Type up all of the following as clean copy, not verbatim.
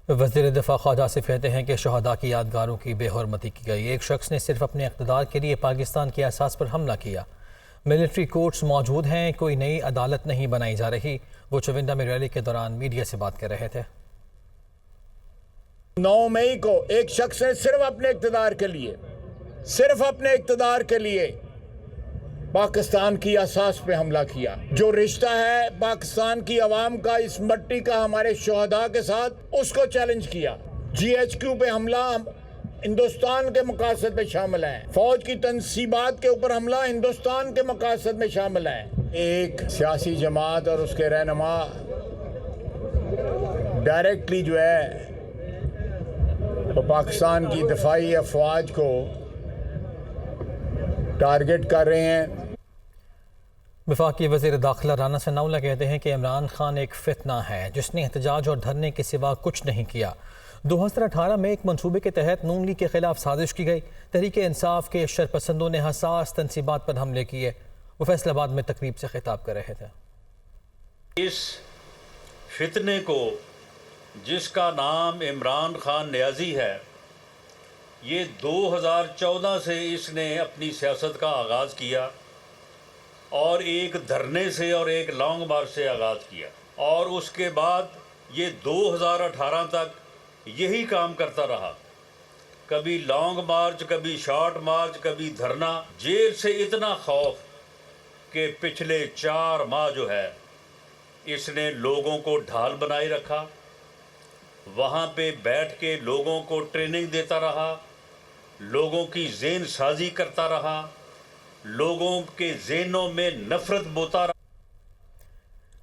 وزیر دفاع خواجہ آصف کہتے ہیں کہ شہداء کی یادگاروں کی بے حرمتی کی گئی۔ ایک شخص نے صرف اپنے اقتدار کے لیے پاکستان کے اساس پر حملہ کیا۔ ملٹری کورٹس موجود ہیں، کوئی نئی عدالت نہیں بنائی جا رہی۔ وہ چوندہ میں ریلی کے دوران میڈیا سے بات کر رہے تھے۔ 9 مئی کو ایک شخص نے صرف اپنے اقتدار کے لیے پاکستان کی اساس پہ حملہ کیا۔ جو رشتہ ہے پاکستان کی عوام کا اس مٹی کا ہمارے شہداء کے ساتھ، اس کو چیلنج کیا۔ GHQ پہ حملہ ہندوستان کے مقاصد میں شامل ہے، فوج کی تنصیبات کے اوپر حملہ ہندوستان کے مقاصد میں شامل ہے۔ ایک سیاسی جماعت اور اس کے رہنما ڈائریکٹلی جو ہے وہ پاکستان کی دفاعی افواج کو ٹارگٹ کر رہے ہیں۔ وفاقی وزیر داخلہ رانا ثناءاللہ کہتے ہیں کہ عمران خان ایک فتنہ ہے جس نے احتجاج اور دھرنے کے سوا کچھ نہیں کیا۔ 2018 میں ایک منصوبے کے تحت نون لیگ کے خلاف سازش کی گئی۔ تحریک انصاف کے شرپسندوں نے حساس تنصیبات پر حملے کیے۔ وہ فیصل آباد میں تقریب سے خطاب کر رہے تھے۔ اس فتنے کو جس کا نام عمران خان نیازی ہے، یہ 2014 سے اس نے اپنی سیاست کا آغاز کیا اور ایک دھرنے سے اور ایک لانگ مارچ سے آغاز کیا، اور اس کے بعد یہ 2018 تک یہی کام کرتا رہا۔ کبھی لانگ مارچ، کبھی شارٹ مارچ، کبھی دھرنا۔ جیل سے اتنا خوف کہ پچھلے 4 ماہ جو ہے اس نے لوگوں کو ڈھال بنائے رکھا، وہاں پہ بیٹھ کے لوگوں کو ٹریننگ دیتا رہا، لوگوں کی ذہن سازی کرتا رہا، لوگوں کے ذہنوں میں نفرت بوتا رہا۔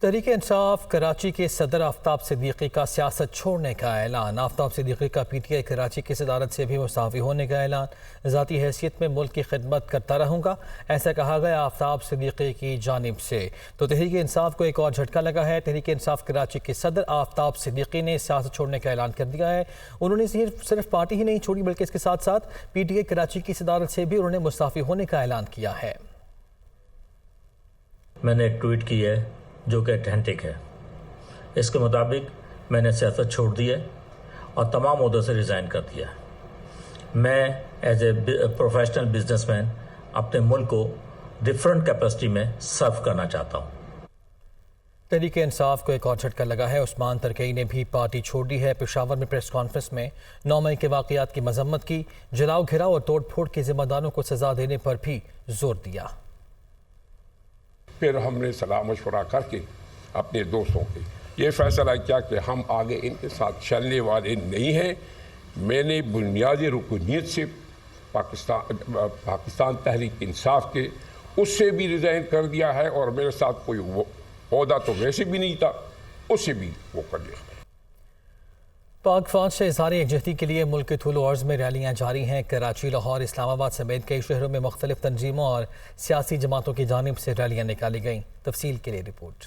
تحریک انصاف کراچی کے صدر آفتاب صدیقی کا سیاست چھوڑنے کا اعلان۔ آفتاب صدیقی کا PTI کراچی کی صدارت سے بھی مستعفی ہونے کا اعلان۔ ذاتی حیثیت میں ملک کی خدمت کرتا رہوں گا، ایسا کہا گیا آفتاب صدیقی کی جانب سے۔ تو تحریک انصاف کو ایک اور جھٹکا لگا ہے۔ تحریک انصاف کراچی کے صدر آفتاب صدیقی نے سیاست چھوڑنے کا اعلان کر دیا ہے۔ انہوں نے صرف پارٹی ہی نہیں چھوڑی بلکہ اس کے ساتھ ساتھ PTI کراچی کی صدارت سے بھی انہوں نے مستعفی ہونے کا اعلان کیا ہے۔ میں نے ایک ٹویٹ کی ہے جو کہ اتھینٹک ہے۔ اس کے مطابق میں نے سیاست چھوڑ دی ہے اور تمام عہدوں سے ریزائن کر دیا ہے۔ میں as a professional business man اپنے ملک کو ڈفرینٹ کیپیسٹی میں سرو کرنا چاہتا ہوں۔ تحریک انصاف کو ایک اور جھٹکا لگا ہے۔ عثمان ترکئی نے بھی پارٹی چھوڑ دی ہے۔ پشاور میں پریس کانفرنس میں 9 مئی کے واقعات کی مذمت کی، جلاؤ گھراؤ اور توڑ پھوڑ کے ذمہ داروں کو سزا دینے پر بھی زور دیا۔ پھر ہم نے صلاح مشورہ کر کے اپنے دوستوں کے یہ فیصلہ کیا کہ ہم آگے ان کے ساتھ چلنے والے نہیں ہیں۔ میں نے بنیادی رکنیت سے پاکستان تحریک انصاف کے اس سے بھی ریزائن کر دیا ہے، اور میرے ساتھ کوئی عہدہ تو ویسے بھی نہیں تھا، اس سے بھی وہ کر دیا۔ پاک فوج سے اظہار یکجہتی کے لیے ملک کے طول و عرض میں ریلیاں جاری ہیں۔ کراچی، لاہور، اسلام آباد سمیت کئی شہروں میں مختلف تنظیموں اور سیاسی جماعتوں کی جانب سے ریلیاں نکالی گئیں۔ تفصیل کے لیے رپورٹ۔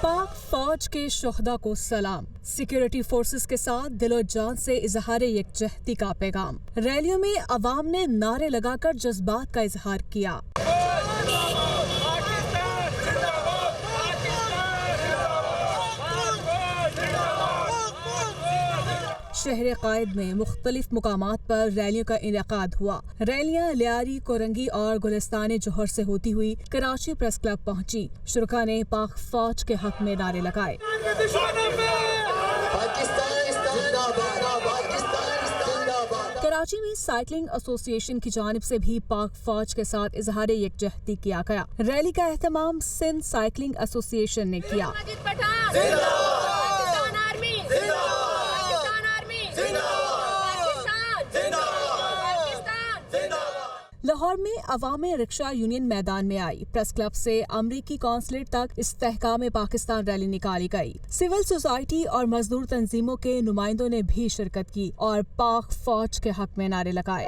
پاک فوج کے شہداء کو سلام۔ سیکیورٹی فورسز کے ساتھ دل و جان سے اظہار یکجہتی کا پیغام۔ ریلیوں میں عوام نے نعرے لگا کر جذبات کا اظہار کیا۔ شہر قائد میں مختلف مقامات پر ریلیوں کا انعقاد ہوا۔ ریلیاں لیاری، کورنگی اور گلستان جوہر سے ہوتی ہوئی کراچی پریس کلب پہنچی۔ شرکاء نے پاک فوج کے حق میں نعرے لگائے۔ کراچی میں سائیکلنگ ایسوسی ایشن کی جانب سے بھی پاک فوج کے ساتھ اظہار یکجہتی کیا گیا۔ ریلی کا اہتمام سندھ سائیکلنگ ایسوسی ایشن نے کیا۔ لاہور میں عوام رکشہ یونین میدان میں آئی۔ پریس کلب سے امریکی قونصلیٹ تک استحکام پاکستان ریلی نکالی گئی۔ سول سوسائٹی اور مزدور تنظیموں کے نمائندوں نے بھی شرکت کی اور پاک فوج کے حق میں نعرے لگائے۔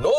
9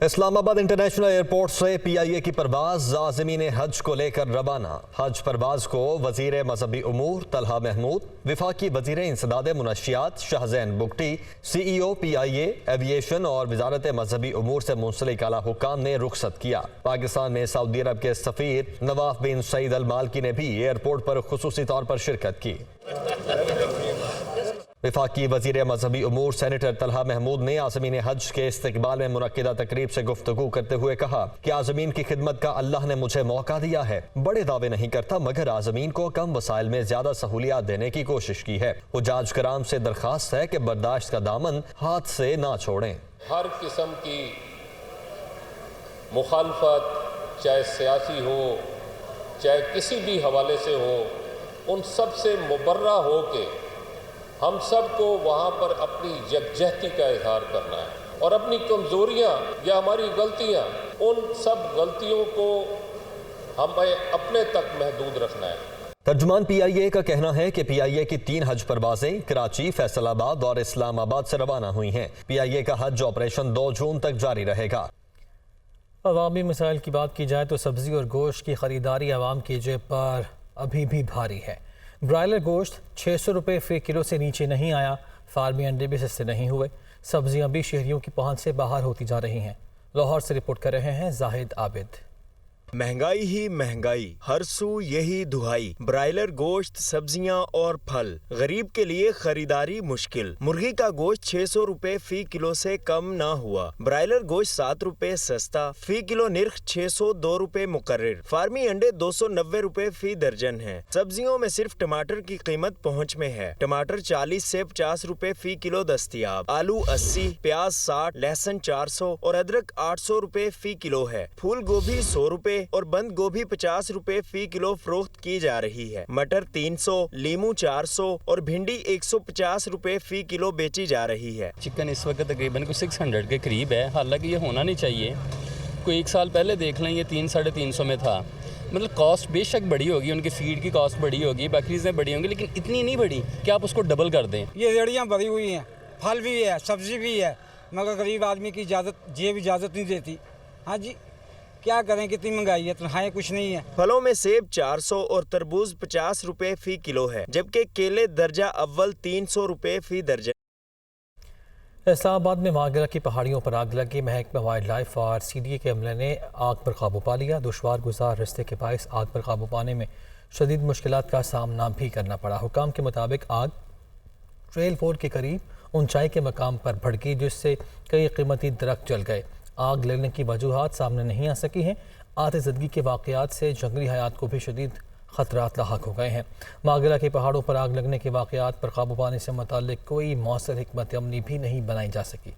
اسلام آباد انٹرنیشنل ایئرپورٹ سے پی آئی اے کی پرواز عازمین حج کو لے کر روانہ۔ حج پرواز کو وزیر مذہبی امور طلحہ محمود، وفاقی وزیر انسداد منشیات شاہزین بگٹی، سی ای او پی آئی اے ایویشن اور وزارت مذہبی امور سے منسلک اعلیٰ حکام نے رخصت کیا۔ پاکستان میں سعودی عرب کے سفیر نواف بن سعید المالکی نے بھی ایئرپورٹ پر خصوصی طور پر شرکت کی۔ وفاقی وزیر مذہبی امور سینیٹر طلحہ محمود نے عازمین حج کے استقبال میں منعقدہ تقریب سے گفتگو کرتے ہوئے کہا کہ عازمین کی خدمت کا اللہ نے مجھے موقع دیا ہے۔ بڑے دعوے نہیں کرتا مگر عازمین کو کم وسائل میں زیادہ سہولیات دینے کی کوشش کی ہے۔ حجاج کرام سے درخواست ہے کہ برداشت کا دامن ہاتھ سے نہ چھوڑیں۔ ہر قسم کی مخالفت چاہے سیاسی ہو چاہے کسی بھی حوالے سے ہو، ان سب سے مبرہ ہو کے ہم سب کو وہاں پر اپنی یکجہتی کا اظہار کرنا ہے اور اپنی کمزوریاں یا ہماری غلطیاں، ان سب غلطیوں کو ہمیں اپنے تک محدود رکھنا ہے۔ ترجمان پی آئی اے کا کہنا ہے کہ پی آئی اے کی 3 حج پروازیں کراچی، فیصل آباد اور اسلام آباد سے روانہ ہوئی ہیں۔ پی آئی اے کا حج آپریشن 2 جون تک جاری رہے گا۔ عوامی مسائل کی بات کی جائے تو سبزی اور گوشت کی خریداری عوام کی جیب پر ابھی بھی بھاری ہے۔ برائلر گوشت 600 روپے فی کلو سے نیچے نہیں آیا، فارمی انڈے بھی سستے نہیں ہوئے، سبزیاں بھی شہریوں کی پہنچ سے باہر ہوتی جا رہی ہیں۔ لاہور سے رپورٹ کر رہے ہیں زاہد عابد۔ مہنگائی ہی مہنگائی، ہر سو یہی دہائی، برائلر گوشت، سبزیاں اور پھل، غریب کے لیے خریداری مشکل۔ مرغی کا گوشت 600 روپے فی کلو سے کم نہ ہوا، برائلر گوشت 7 روپے سستا، فی کلو نرخ 602 روپے مقرر، فارمی انڈے 290 روپے فی درجن ہیں۔ سبزیوں میں صرف ٹماٹر کی قیمت پہنچ میں ہے، ٹماٹر 40 سے 50 روپے فی کلو دستیاب، آلو 80، پیاز 60، لہسن 400 اور ادرک 800 روپے فی کلو ہے۔ پھول گوبھی 100 روپے اور بند گوبھی 50 روپے فی کلو فروخت کی جا رہی ہے، مٹر 300، لیمو 400 اور بھنڈی 150 روپے فی کلو بیچی جا رہی ہے۔ چکن اس وقت تقریباً 600 کے قریب ہے، حالانکہ یہ ہونا نہیں چاہیے۔ کوئی 1 سال پہلے دیکھ لیں یہ 300-350 میں تھا۔ مطلب کاسٹ بے شک بڑی ہوگی، ان کی فیڈ کی کاسٹ بڑی ہوگی، باقی چیزیں بڑی ہوں گی، لیکن اتنی نہیں بڑی کہ آپ اس کو ڈبل کر دیں۔ یہ ریڑیاں بھری ہوئی ہیں، پھل بھی ہے، سبزی بھی ہے، مگر غریب آدمی کی جیب اجازت نہیں دیتی۔ ہاں جی کیا کریں، کتنی مہنگائی ہے، تنخواہیں کچھ نہیں ہے۔ پھلوں میں سیب 400 اور تربوز 50 روپے فی کلو ہے، جبکہ کیلے درجہ اول 300 روپے فی درجن۔ اسلام آباد میں ماگرہ کی پہاڑیوں پر آگ لگی، محکمہ وائلڈ لائف اور سی ڈی اے کے عملے نے آگ پر قابو پا لیا۔ دشوار گزار راستے کے باعث آگ پر قابو پانے میں شدید مشکلات کا سامنا بھی کرنا پڑا۔ حکام کے مطابق آگ ٹریل 4 کے قریب اونچائی کے مقام پر بھڑکی، جس سے کئی قیمتی درخت جل گئے۔ آگ لگنے کی وجوہات سامنے نہیں آ سکی ہیں۔ آتش زدگی کے واقعات سے جنگلی حیات کو بھی شدید خطرات لاحق ہو گئے ہیں۔ ماگرہ کے پہاڑوں پر آگ لگنے کے واقعات پر قابو پانے سے متعلق کوئی مؤثر حکمت عملی بھی نہیں بنائی جا سکی۔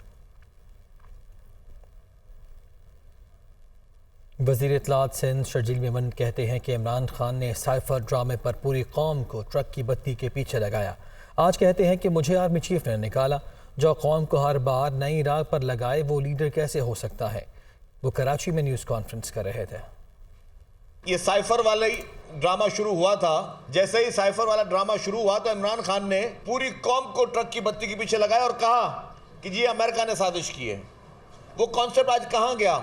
وزیر اطلاعات سندھ شرجیل میمن کہتے ہیں کہ عمران خان نے سائفر ڈرامے پر پوری قوم کو ٹرک کی بتی کے پیچھے لگایا۔ آج کہتے ہیں کہ مجھے آرمی چیف نے نکالا، جو قوم کو ہر بار نئی راہ پر لگائے وہ لیڈر کیسے ہو سکتا ہے۔ وہ کراچی میں نیوز کانفرنس کر رہے تھے۔ یہ سائفر والا ڈرامہ شروع ہوا تھا، جیسے ہی سائفر والا ڈرامہ شروع ہوا تو عمران خان نے پوری قوم کو ٹرک کی بتی کے پیچھے لگایا اور کہا کہ جی امریکہ نے سازش کی ہے۔ وہ کانسیپٹ آج کہاں گیا،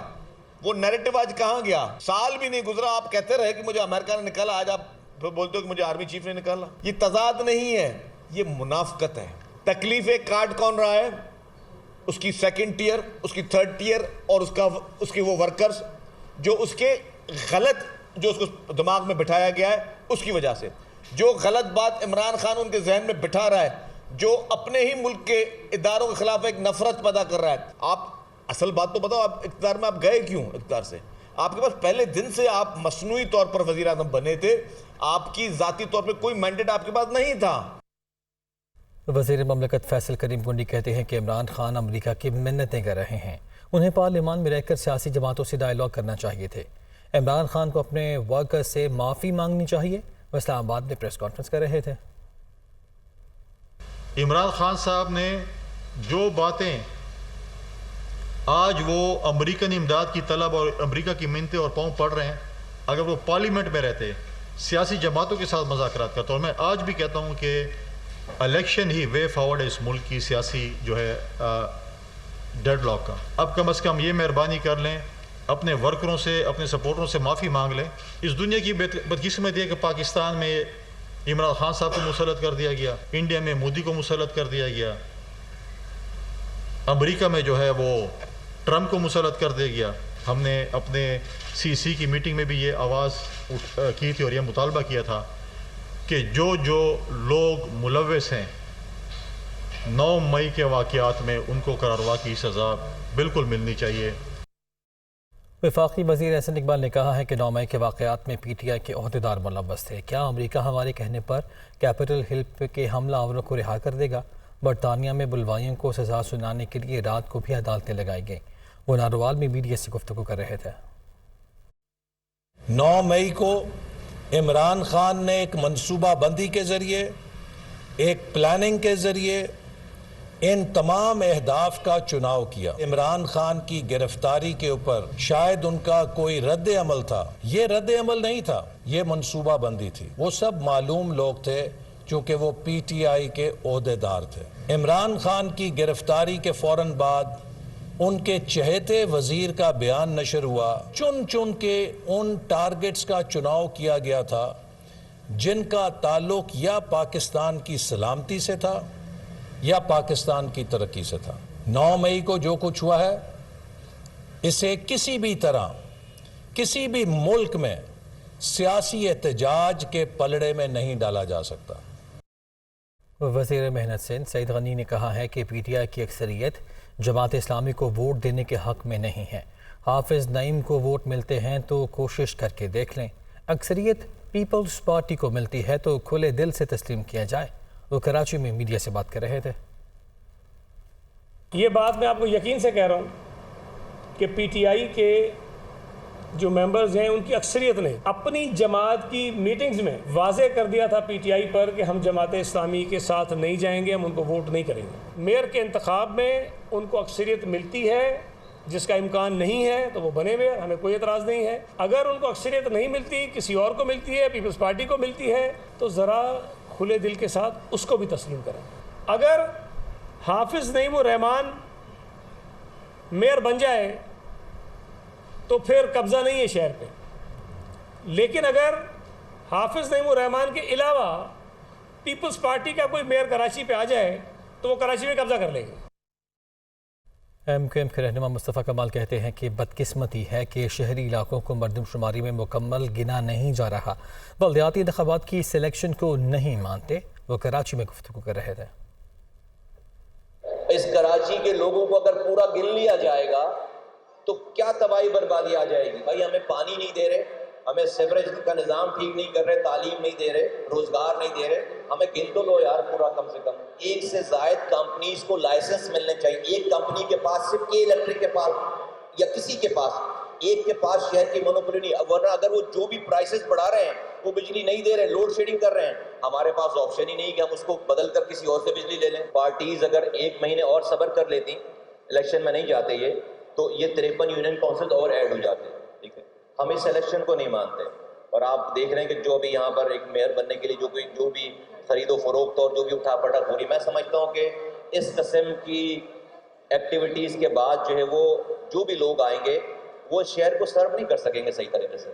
وہ نیریٹو آج کہاں گیا؟ سال بھی نہیں گزرا آپ کہتے رہے کہ مجھے امریکہ نے نکالا، آج آپ پھر بولتے ہو کہ مجھے آرمی چیف نے نکالا۔ یہ تضاد نہیں ہے، یہ منافقت ہے۔ تکلیف کاٹ کون رہا ہے؟ اس کی سیکنڈ ٹیئر، اس کی تھرڈ ٹیئر اور اس کے وہ ورکرز جو اس کے غلط جو اس کو دماغ میں بٹھایا گیا ہے اس کی وجہ سے، جو غلط بات عمران خان ان کے ذہن میں بٹھا رہا ہے، جو اپنے ہی ملک کے اداروں کے خلاف ایک نفرت پیدا کر رہا ہے۔ آپ اصل بات تو بتاؤ، آپ اقتدار میں آپ گئے کیوں؟ اقتدار سے آپ کے پاس پہلے دن سے آپ مصنوعی طور پر وزیر اعظم بنے تھے، آپ کی ذاتی طور پہ کوئی مینڈیٹ آپ کے پاس نہیں تھا۔ وزیر مملکت فیصل کریم گنڈی کہتے ہیں کہ عمران خان امریکہ کی منتیں کر رہے ہیں، انہیں پارلیمان میں رہ کر سیاسی جماعتوں سے ڈائیلاگ کرنا چاہیے تھے۔ عمران خان کو اپنے ورکر سے معافی مانگنی چاہیے۔ وہ اسلام آباد میں پریس کانفرنس کر رہے تھے۔ عمران خان صاحب نے جو باتیں آج وہ امریکن امداد کی طلب اور امریکہ کی منتیں اور پاؤں پڑ رہے ہیں، اگر وہ پارلیمنٹ میں رہتے سیاسی جماعتوں کے ساتھ مذاکرات کرتا، اور میں آج بھی کہتا ہوں کہ الیکشن ہی وے فارورڈ ہے اس ملک کی سیاسی جو ہے ڈیڈ لاک کا. اب کم از کم یہ مہربانی کر لیں, اپنے ورکروں سے, اپنے سپورٹروں سے معافی مانگ لیں. اس دنیا کی بدقسمتی ہے کہ پاکستان میں عمران خان صاحب کو مسلط کر دیا گیا, انڈیا میں مودی کو مسلط کر دیا گیا, امریکہ میں جو ہے وہ ٹرمپ کو مسلط کر دیا گیا. ہم نے اپنے سی کی میٹنگ میں بھی یہ آواز کی تھی اور یہ مطالبہ کیا تھا کہ جو لوگ ملوث ہیں 9 مئی کے واقعات میں ان کو قراروا کی سزا بالکل ملنی چاہیے. وفاقی وزیر احسن اقبال نے کہا ہے کہ 9 مئی کے واقعات میں پی ٹی آئی کے عہدیدار ملوث تھے. کیا امریکہ ہمارے کہنے پر کیپٹل ہل کے حملہ آوروں کو رہا کر دے گا؟ برطانیہ میں بلوائیوں کو سزا سنانے کے لیے رات کو بھی عدالتیں لگائی گئیں. وہ ناروال میں میڈیا سے گفتگو کر رہے تھے. 9 مئی کو عمران خان نے ایک منصوبہ بندی کے ذریعے, ایک پلاننگ کے ذریعے ان تمام اہداف کا چناؤ کیا. عمران خان کی گرفتاری کے اوپر شاید ان کا کوئی رد عمل تھا, یہ رد عمل نہیں تھا, یہ منصوبہ بندی تھی. وہ سب معلوم لوگ تھے چونکہ وہ پی ٹی آئی کے عہدیدار تھے. عمران خان کی گرفتاری کے فوراً بعد ان کے چہیتے وزیر کا بیان نشر ہوا. چن کے ان ٹارگٹس کا چناؤ کیا گیا تھا جن کا تعلق یا پاکستان کی سلامتی سے تھا یا پاکستان کی ترقی سے تھا. 9 مئی کو جو کچھ ہوا ہے اسے کسی بھی طرح کسی بھی ملک میں سیاسی احتجاج کے پلڑے میں نہیں ڈالا جا سکتا. وزیر محنت سندھ سعید غنی نے کہا ہے کہ پی ٹی آئی کی اکثریت جماعت اسلامی کو ووٹ دینے کے حق میں نہیں ہے. حافظ نعیم کو ووٹ ملتے ہیں تو کوشش کر کے دیکھ لیں. اکثریت پیپلز پارٹی کو ملتی ہے تو کھلے دل سے تسلیم کیا جائے. وہ کراچی میں میڈیا سے بات کر رہے تھے. یہ بات میں آپ کو یقین سے کہہ رہا ہوں کہ پی ٹی آئی کے جو ممبرز ہیں ان کی اکثریت نے اپنی جماعت کی میٹنگز میں واضح کر دیا تھا پی ٹی آئی پر کہ ہم جماعت اسلامی کے ساتھ نہیں جائیں گے, ہم ان کو ووٹ نہیں کریں گے. میئر کے انتخاب میں ان کو اکثریت ملتی ہے, جس کا امکان نہیں ہے تو وہ بنے میئر, ہمیں کوئی اعتراض نہیں ہے. اگر ان کو اکثریت نہیں ملتی, کسی اور کو ملتی ہے, پیپلز پارٹی کو ملتی ہے, تو ذرا کھلے دل کے ساتھ اس کو بھی تسلیم کریں. اگر حافظ نعیم الرحمان میئر بن جائے تو پھر قبضہ نہیں ہے شہر پہ, لیکن اگر حافظ نعیم الرحمان کے علاوہ پیپلز پارٹی کا کوئی میئر کراچی پہ آ جائے تو وہ کراچی میں قبضہ کر لیں گے. ایم کیو ایم کے رہنما مصطفیٰ کمال کہتے ہیں کہ بدقسمتی ہے کہ شہری علاقوں کو مردم شماری میں مکمل گنا نہیں جا رہا. بلدیاتی انتخابات کی سلیکشن کو نہیں مانتے. وہ کراچی میں گفتگو کر رہے تھے. اس کراچی کے لوگوں کو اگر پورا گن لیا جائے گا تو کیا تباہی بربادی آ جائے گی. بھائی ہمیں پانی نہیں دے رہے, ہمیں سیوریج کا نظام ٹھیک نہیں کر رہے, تعلیم نہیں دے رہے, روزگار نہیں دے رہے. ہمیں گن تو لو یار پورا, کم سے کم 1 سے زائد کمپنیز کو لائسنس ملنے چاہیے. ایک کمپنی کے پاس صرف کے الیکٹرک کے پاس یا کسی کے پاس ایک کے پاس شہر کی مونوپولی نہیں, ورنہ اگر وہ جو بھی پرائسز بڑھا رہے ہیں, وہ بجلی نہیں دے رہے, لوڈ شیڈنگ کر رہے ہیں, ہمارے پاس آپشن ہی نہیں کہ ہم اس کو بدل کر کسی اور سے بجلی لے لیں. پارٹیز اگر 1 مہینے اور صبر کر لیتی, الیکشن میں نہیں جاتے یہ, تو یہ 53 یونین کونسل اور ایڈ ہو جاتے ہیں. ٹھیک ہے, ہم اس الیکشن کو نہیں مانتے. اور آپ دیکھ رہے ہیں کہ جو ابھی یہاں پر ایک میئر بننے کے لیے جو بھی خرید و فروخت اور جو بھی اٹھا پٹک ہو رہی, میں سمجھتا ہوں کہ اس قسم کی ایکٹیویٹیز کے بعد جو ہے وہ جو بھی لوگ آئیں گے وہ شہر کو سرو نہیں کر سکیں گے صحیح طریقے سے.